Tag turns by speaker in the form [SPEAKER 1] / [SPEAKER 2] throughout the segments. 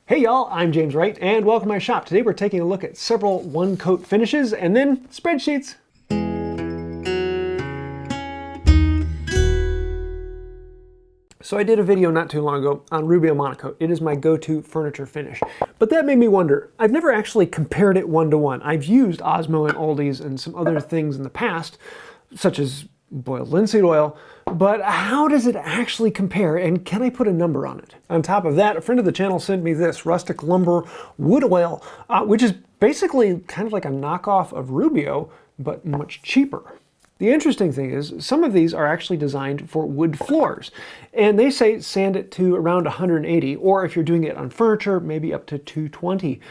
[SPEAKER 1] Hey y'all, I'm James Wright and welcome to my shop. Today we're taking a look at several one-coat finishes and then spreadsheets. So I did a video not too long ago on Rubio Monocoat. It is my go-to furniture finish. But that made me wonder, I've never actually compared it one-to-one. I've used Osmo and Aldi's and some other things in the past, such as boiled linseed oil, but how does it actually compare, and can I put a number on it? On top of that, a friend of the channel sent me this rustic lumber wood oil, which is basically kind of like a knockoff of Rubio, but much cheaper. The interesting thing is, some of these are actually designed for wood floors, and they say sand it to around 180, or if you're doing it on furniture, maybe up to 220.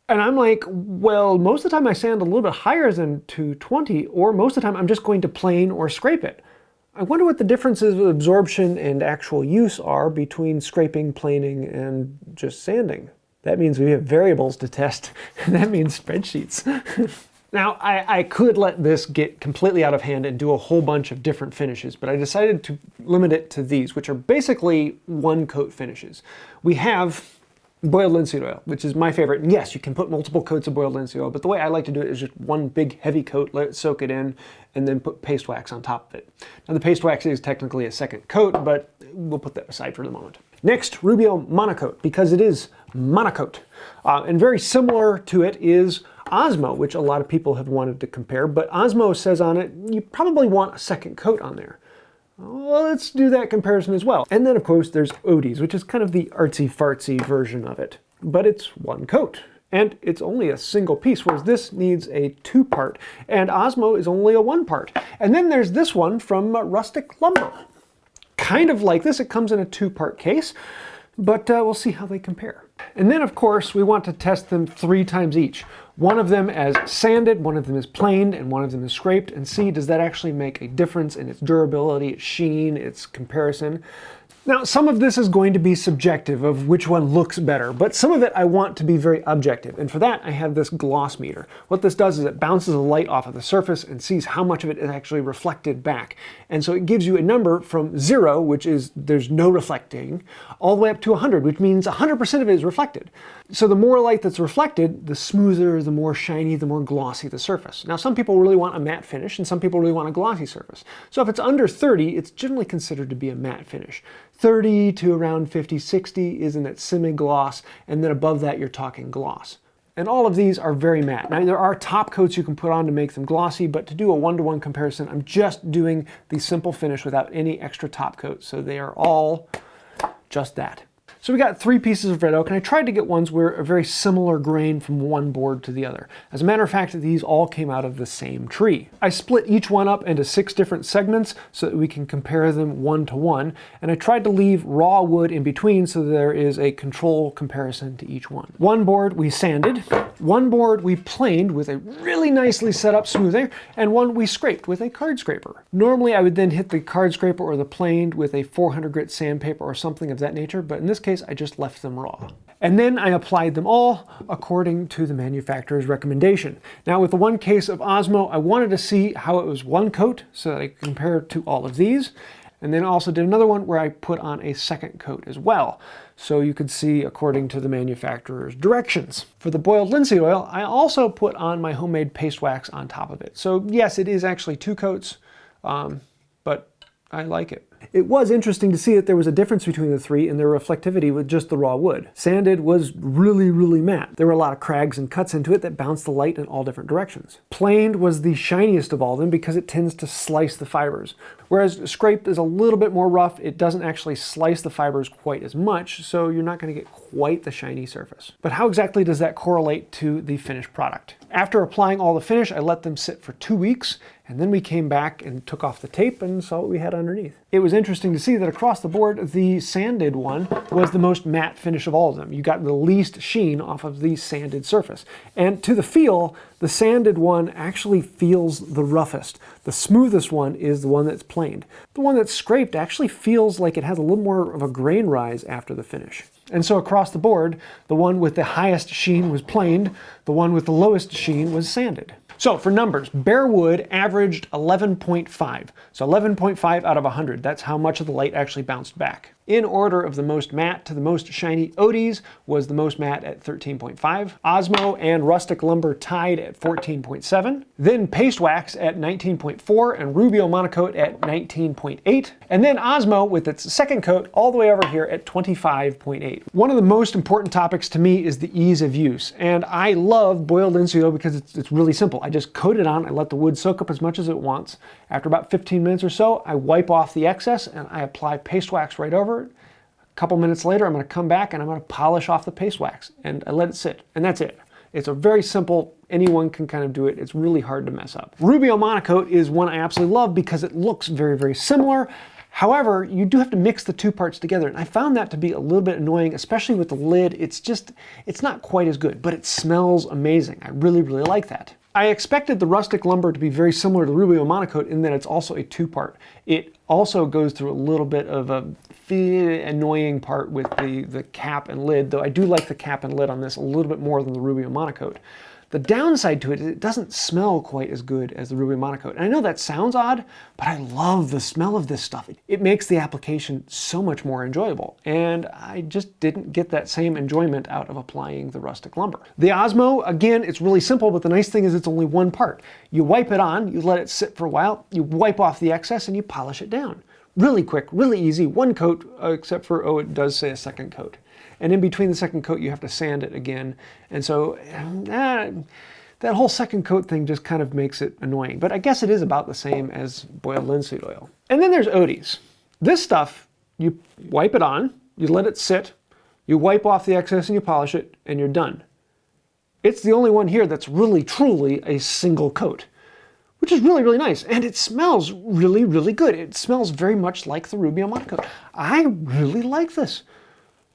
[SPEAKER 1] And I'm like, well, most of the time I sand a little bit higher than 220, or most of the time I'm just going to plane or scrape it. I wonder what the differences of absorption and actual use are between scraping, planing, and just sanding. That means we have variables to test, and that means spreadsheets. Now, I could let this get completely out of hand and do a whole bunch of different finishes, but I decided to limit it to these, which are basically one-coat finishes. We have boiled linseed oil, which is my favorite. And yes, you can put multiple coats of boiled linseed oil, but the way I like to do it is just one big heavy coat, let it soak it in, and then put paste wax on top of it. Now the paste wax is technically a second coat, but we'll put that aside for the moment. Next, Rubio Monocoat, because it is monocoat. And very similar to it is Osmo, which a lot of people have wanted to compare, but Osmo says on it, you probably want a second coat on there. Well, let's do that comparison as well. And then of course there's Odie's, which is kind of the artsy-fartsy version of it. But it's one coat, and it's only a single piece, whereas this needs a two-part, and Osmo is only a one-part. And then there's this one from Rustic Lumber. Kind of like this, it comes in a two-part case, but we'll see how they compare. And then of course we want to test them 3 times each. One of them as sanded, one of them is planed, and one of them is scraped, and see, does that actually make a difference in its durability, its sheen, its comparison. Now, some of this is going to be subjective of which one looks better, but some of it I want to be very objective, and for that I have this gloss meter. What this does is it bounces the light off of the surface and sees how much of it is actually reflected back. And so it gives you a number from 0, which is there's no reflecting, all the way up to 100, which means 100% of it is reflected. So the more light that's reflected, the smoother, the more shiny, the more glossy the surface. Now some people really want a matte finish, and some people really want a glossy surface. So if it's under 30, it's generally considered to be a matte finish. 30 to around 50, 60 is in that semi-gloss, and then above that you're talking gloss. And all of these are very matte. Now there are top coats you can put on to make them glossy, but to do a one-to-one comparison, I'm just doing the simple finish without any extra top coat, so they are all just that. So we got 3 pieces of red oak, and I tried to get ones where a very similar grain from one board to the other. As a matter of fact, these all came out of the same tree. I split each one up into 6 different segments so that we can compare them one-to-one, and I tried to leave raw wood in between so there is a control comparison to each one. One board we sanded, one board we planed with a really nicely set up smoother, and one we scraped with a card scraper. Normally I would then hit the card scraper or the planed with a 400 grit sandpaper or something of that nature, but in this case I just left them raw. And then I applied them all according to the manufacturer's recommendation. Now with the one case of Osmo, I wanted to see how it was one coat so that I could compare it to all of these. And then I also did another one where I put on a second coat as well, so you could see according to the manufacturer's directions. For the boiled linseed oil, I also put on my homemade paste wax on top of it. So yes, it is actually 2 coats, but I like it. It was interesting to see that there was a difference between the 3 in their reflectivity with just the raw wood. Sanded was really, really matte. There were a lot of crags and cuts into it that bounced the light in all different directions. Planed was the shiniest of all of them because it tends to slice the fibers. Whereas scraped is a little bit more rough. It doesn't actually slice the fibers quite as much, so you're not going to get quite the shiny surface. But how exactly does that correlate to the finished product? After applying all the finish, I let them sit for 2 weeks, and then we came back and took off the tape and saw what we had underneath. It was interesting to see that across the board, the sanded one was the most matte finish of all of them. You got the least sheen off of the sanded surface. And to the feel, the sanded one actually feels the roughest. The smoothest one is the one that's planed. The one that's scraped actually feels like it has a little more of a grain rise after the finish. And so across the board, the one with the highest sheen was planed, the one with the lowest sheen was sanded. So for numbers, bare wood averaged 11.5. So 11.5 out of 100. That's how much of the light actually bounced back. In order of the most matte to the most shiny, Odie's was the most matte at 13.5. Osmo and Rustic Lumber tied at 14.7. Then Paste Wax at 19.4 and Rubio Monocoat at 19.8. And then Osmo with its second coat all the way over here at 25.8. One of the most important topics to me is the ease of use. And I love boiled linseed oil because it's really simple. I just coat it on, I let the wood soak up as much as it wants. After about 15 minutes or so, I wipe off the excess and I apply paste wax right over it. A couple minutes later, I'm going to come back and I'm going to polish off the paste wax and I let it sit, and that's it. It's a very simple, anyone can kind of do it. It's really hard to mess up. Rubio Monocoat is one I absolutely love because it looks very, very similar. However, you do have to mix the two parts together, and I found that to be a little bit annoying, especially with the lid. It's not quite as good, but it smells amazing. I really, really like that. I expected the Rustic Lumber to be very similar to Rubio Monocoat in that it's also a two-part. It also goes through a little bit of a annoying part with the cap and lid, though I do like the cap and lid on this a little bit more than the Rubio Monocoat. The downside to it is it doesn't smell quite as good as the Rubio Monocoat. And I know that sounds odd, but I love the smell of this stuff. It makes the application so much more enjoyable. And I just didn't get that same enjoyment out of applying the Rustic Lumber. The Osmo, again, it's really simple, but the nice thing is it's only one part. You wipe it on, you let it sit for a while, you wipe off the excess, and you polish it down. Really quick, really easy, one coat, except for, oh, it does say a second coat. And in between the second coat, you have to sand it again. And so that whole second coat thing just kind of makes it annoying. But I guess it is about the same as boiled linseed oil. And then there's Odie's. This stuff, you wipe it on, you let it sit, you wipe off the excess and you polish it, and you're done. It's the only one here that's really, truly a single coat, which is really, really nice. And it smells really, really good. It smells very much like the Rubio Monocoat. I really like this.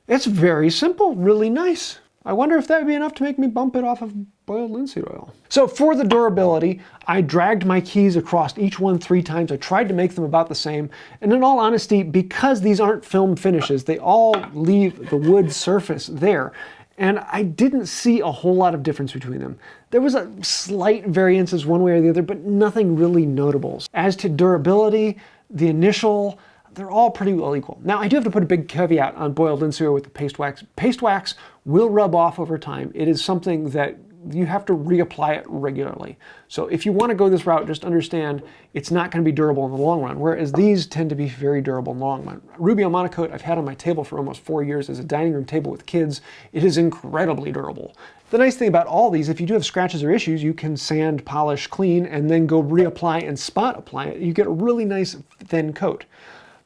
[SPEAKER 1] It's very simple, really nice. I wonder if that would be enough to make me bump it off of boiled linseed oil. So for the durability, I dragged my keys across each one 3 times. I tried to make them about the same. And in all honesty, because these aren't film finishes, they all leave the wood surface there. And I didn't see a whole lot of difference between them. There was a slight variances one way or the other, but nothing really notable. As to durability, the initial, they're all pretty well equal. Now, I do have to put a big caveat on boiled linseed oil with the paste wax. Paste wax will rub off over time. It is something that you have to reapply it regularly. So if you want to go this route, just understand it's not going to be durable in the long run, whereas these tend to be very durable in the long run. Rubio Monocoat I've had on my table for almost 4 years as a dining room table with kids. It is incredibly durable. The nice thing about all these, if you do have scratches or issues, you can sand, polish, clean, and then go reapply and spot apply it. You get a really nice thin coat.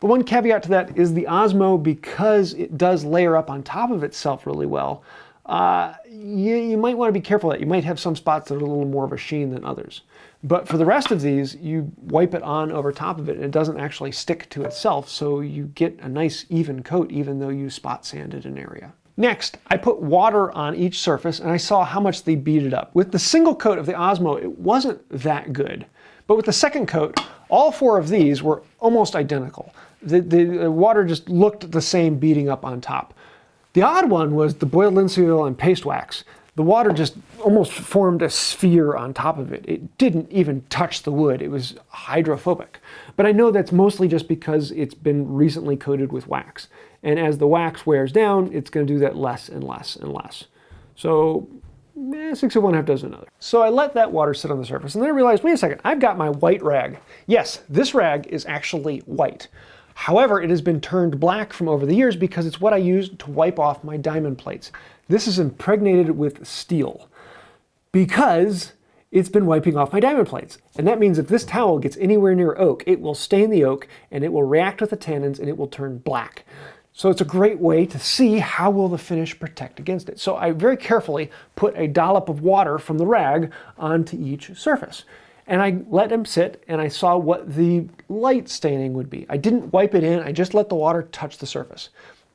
[SPEAKER 1] The one caveat to that is the Osmo, because it does layer up on top of itself really well, you might want to be careful that you might have some spots that are a little more of a sheen than others. But for the rest of these, you wipe it on over top of it and it doesn't actually stick to itself, so you get a nice even coat even though you spot sanded an area. Next, I put water on each surface and I saw how much they beat it up. With the single coat of the Osmo, it wasn't that good. But with the second coat, all 4 of these were almost identical. The water just looked the same beating up on top. The odd one was the boiled linseed oil and paste wax. The water just almost formed a sphere on top of it. It didn't even touch the wood. It was hydrophobic. But I know that's mostly just because it's been recently coated with wax. And as the wax wears down, it's going to do that less and less and less. So 6 of one, half dozen another. So I let that water sit on the surface, and then I realized, wait a second, I've got my white rag. Yes, this rag is actually white. However, it has been turned black from over the years because it's what I used to wipe off my diamond plates. This is impregnated with steel because it's been wiping off my diamond plates. And that means if this towel gets anywhere near oak, it will stain the oak and it will react with the tannins and it will turn black. So it's a great way to see how will the finish protect against it. So I very carefully put a dollop of water from the rag onto each surface. And I let them sit and I saw what the light staining would be. I didn't wipe it in, I just let the water touch the surface.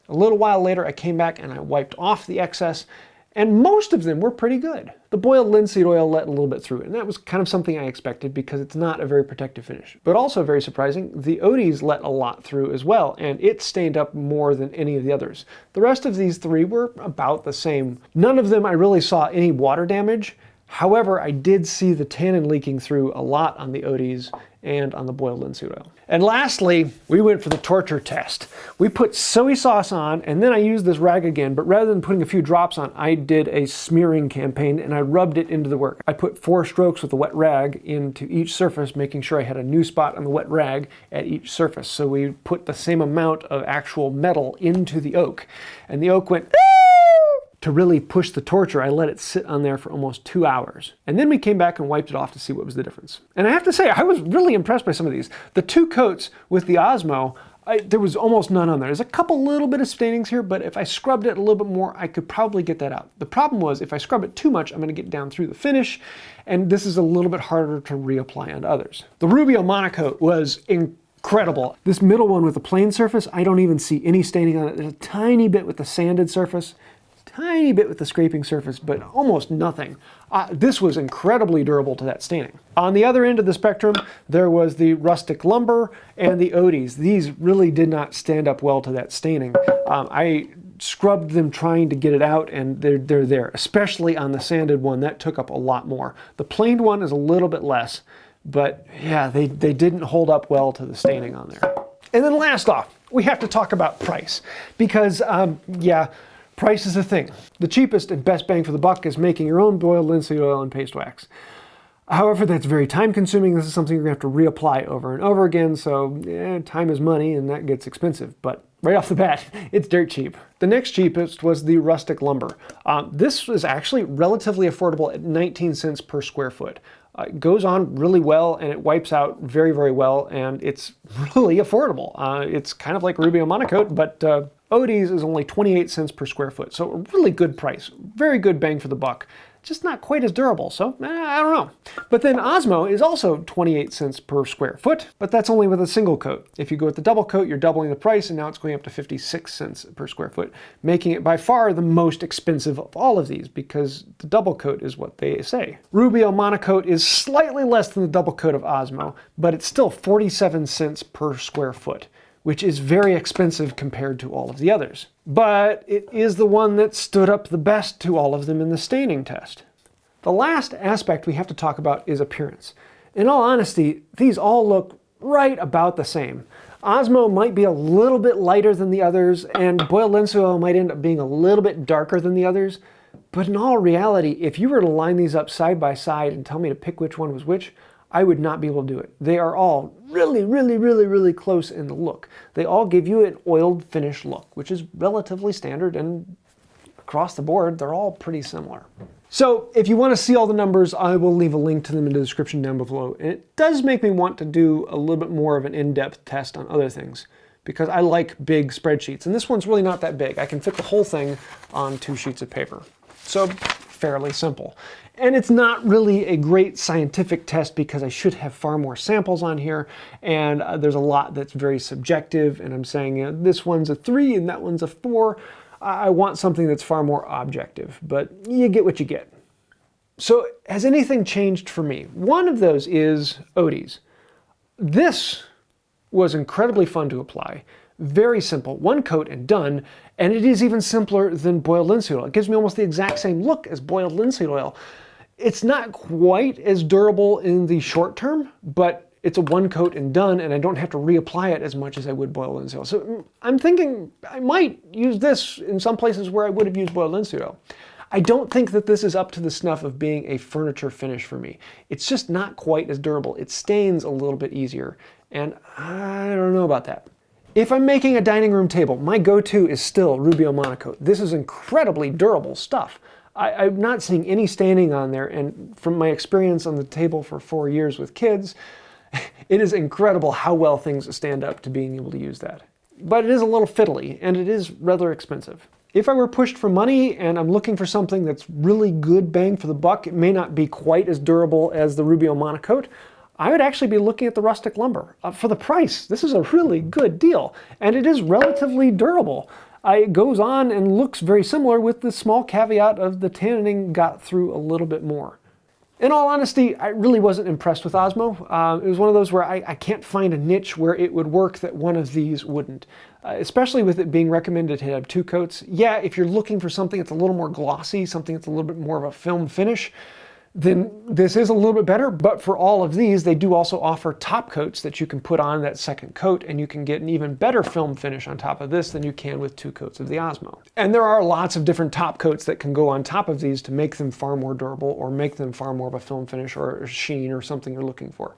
[SPEAKER 1] A little while later I came back and I wiped off the excess, and most of them were pretty good. The boiled linseed oil let a little bit through it, and that was kind of something I expected because it's not a very protective finish. But also very surprising, the Odie's let a lot through as well, and it stained up more than any of the others. The rest of these 3 were about the same. None of them I really saw any water damage. However, I did see the tannin leaking through a lot on the Odie's and on the boiled linseed oil. And lastly, we went for the torture test. We put soy sauce on, and then I used this rag again, but rather than putting a few drops on, I did a smearing campaign and I rubbed it into the work. I put 4 strokes with a wet rag into each surface, making sure I had a new spot on the wet rag at each surface. So we put the same amount of actual metal into the oak, and the oak went, to really push the torture, I let it sit on there for almost 2 hours. And then we came back and wiped it off to see what was the difference. And I have to say, I was really impressed by some of these. The 2 coats with the Osmo, there was almost none on there. There's a couple little bit of stainings here, but if I scrubbed it a little bit more, I could probably get that out. The problem was, if I scrub it too much, I'm gonna get down through the finish, and this is a little bit harder to reapply on others. The Rubio Monocoat was incredible. This middle one with the plain surface, I don't even see any staining on it. There's a tiny bit with the sanded surface, tiny bit with the scraping surface, but almost nothing. This was incredibly durable to that staining. On the other end of the spectrum, there was the rustic lumber and the Odie's. These really did not stand up well to that staining. I scrubbed them trying to get it out, and they're there, especially on the sanded one. That took up a lot more. The planed one is a little bit less, but yeah, they didn't hold up well to the staining on there. And then last off, we have to talk about price, because yeah, price is a thing. The cheapest and best bang for the buck is making your own boiled linseed oil and paste wax. However, that's very time consuming. This is something you're gonna have to reapply over and over again, so time is money and that gets expensive. But right off the bat, it's dirt cheap. The next cheapest was the rustic lumber. This was actually relatively affordable at 19 cents per square foot. It goes on really well and it wipes out very, very well, and it's really affordable. It's kind of like Rubio Monocoat, but Odie's is only 28 cents per square foot, so a really good price. Very good bang for the buck. Just not quite as durable, so I don't know. But then Osmo is also 28 cents per square foot, but that's only with a single coat. If you go with the double coat, you're doubling the price, and now it's going up to 56 cents per square foot, making it by far the most expensive of all of these, because the double coat is what they say. Rubio Monocoat is slightly less than the double coat of Osmo, but it's still 47 cents per square foot, which is very expensive compared to all of the others. But it is the one that stood up the best to all of them in the staining test. The last aspect we have to talk about is appearance. In all honesty, these all look right about the same. Osmo might be a little bit lighter than the others, and boiled linseed oil might end up being a little bit darker than the others. But in all reality, if you were to line these up side by side and tell me to pick which one was which, I would not be able to do it. They are all really, really, really, really close in the look. They all give you an oiled finish look, which is relatively standard, and across the board, they're all pretty similar. So if you want to see all the numbers, I will leave a link to them in the description down below. And it does make me want to do a little bit more of an in-depth test on other things, because I like big spreadsheets, and this one's really not that big. I can fit the whole thing on 2 sheets of paper. So fairly simple. And it's not really a great scientific test because I should have far more samples on here, and there's a lot that's very subjective, and I'm saying, you know, this one's a 3 and that one's a 4. I want something that's far more objective, but you get what you get. So has anything changed for me? One of those is Odie's. This was incredibly fun to apply. Very simple, 1 coat and done, and it is even simpler than boiled linseed oil. It gives me almost the exact same look as boiled linseed oil. It's not quite as durable in the short term, but it's a 1 coat and done, and I don't have to reapply it as much as I would boiled linseed oil. So I'm thinking I might use this in some places where I would have used boiled linseed oil. I don't think that this is up to the snuff of being a furniture finish for me. It's just not quite as durable. It stains a little bit easier, and I don't know about that. If I'm making a dining room table, my go-to is still Rubio Monocoat. This is incredibly durable stuff. I'm not seeing any staining on there, and from my experience on the table for 4 years with kids, it is incredible how well things stand up to being able to use that. But it is a little fiddly, and it is rather expensive. If I were pushed for money and I'm looking for something that's really good bang for the buck, it may not be quite as durable as the Rubio Monocoat, I would actually be looking at the rustic lumber. For the price, this is a really good deal, and it is relatively durable. It goes on and looks very similar, with the small caveat of the tanning got through a little bit more. In all honesty, I really wasn't impressed with Osmo. It was one of those where I can't find a niche where it would work that one of these wouldn't. Especially with it being recommended to have 2 coats. Yeah, if you're looking for something that's a little more glossy, something that's a little bit more of a film finish, then this is a little bit better. But for all of these, they do also offer top coats that you can put on that second coat, and you can get an even better film finish on top of this than you can with 2 coats of the Osmo. And there are lots of different top coats that can go on top of these to make them far more durable or make them far more of a film finish or a sheen or something you're looking for.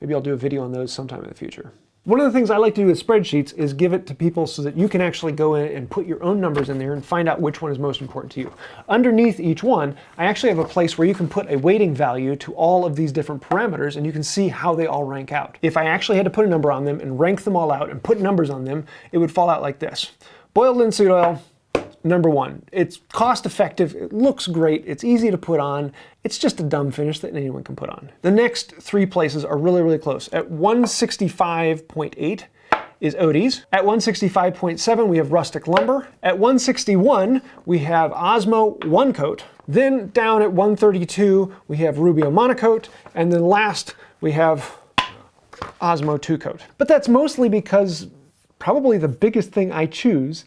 [SPEAKER 1] Maybe I'll do a video on those sometime in the future. One of the things I like to do with spreadsheets is give it to people so that you can actually go in and put your own numbers in there and find out which one is most important to you. Underneath each one, I actually have a place where you can put a weighting value to all of these different parameters, and you can see how they all rank out. If I actually had to put a number on them and rank them all out and put numbers on them, it would fall out like this. Boiled linseed oil, number 1. It's cost effective, it looks great, it's easy to put on, it's just a dumb finish that anyone can put on. The next 3 places are really, really close. At 165.8 is Odie's. At 165.7 we have Rustic Lumber. At 161 we have Osmo 1 coat. Then down at 132 we have Rubio Monocoat, and then last we have Osmo 2 coat. But that's mostly because probably the biggest thing I choose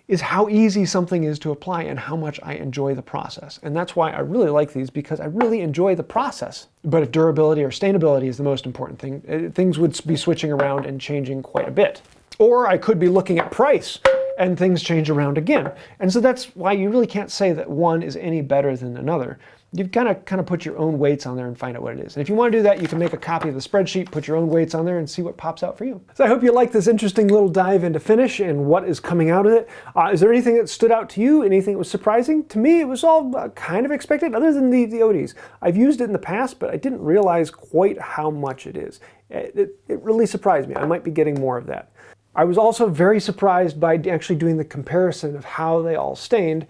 [SPEAKER 1] is how easy something is to apply and how much I enjoy the process. And that's why I really like these, because I really enjoy the process. But if durability or stainability is the most important thing, things would be switching around and changing quite a bit. Or I could be looking at price and things change around again. And so that's why you really can't say that one is any better than another. You've got to kind of put your own weights on there and find out what it is. And if you want to do that, you can make a copy of the spreadsheet, put your own weights on there, and see what pops out for you. So I hope you like this interesting little dive into finish and what is coming out of it. Is there anything that stood out to you? Anything that was surprising? To me, it was all kind of expected, other than the Odies. I've used it in the past, but I didn't realize quite how much it is. It really surprised me. I might be getting more of that. I was also very surprised by actually doing the comparison of how they all stained.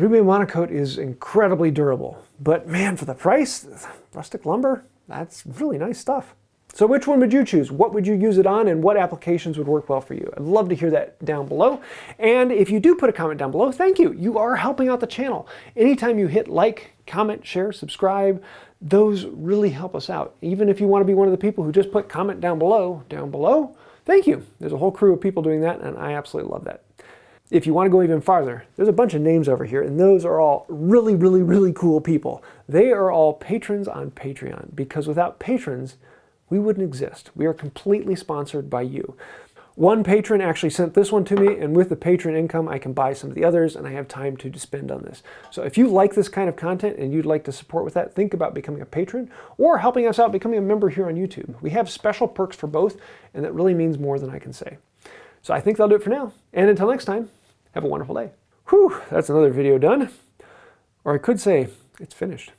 [SPEAKER 1] Rubio Monocoat is incredibly durable, but man, for the price, Rustic Lumber, that's really nice stuff. So which one would you choose? What would you use it on, and what applications would work well for you? I'd love to hear that down below. And if you do put a comment down below, thank you. You are helping out the channel. Anytime you hit like, comment, share, subscribe, those really help us out. Even if you want to be one of the people who just put comment down below, thank you. There's a whole crew of people doing that, and I absolutely love that. If you want to go even farther, there's a bunch of names over here, and those are all really, really, really cool people. They are all patrons on Patreon, because without patrons, we wouldn't exist. We are completely sponsored by you. One patron actually sent this one to me, and with the patron income, I can buy some of the others, and I have time to spend on this. So if you like this kind of content and you'd like to support with that, think about becoming a patron or helping us out becoming a member here on YouTube. We have special perks for both, and that really means more than I can say. So I think that'll do it for now. And until next time, have a wonderful day. Whew, that's another video done. Or I could say, it's finished.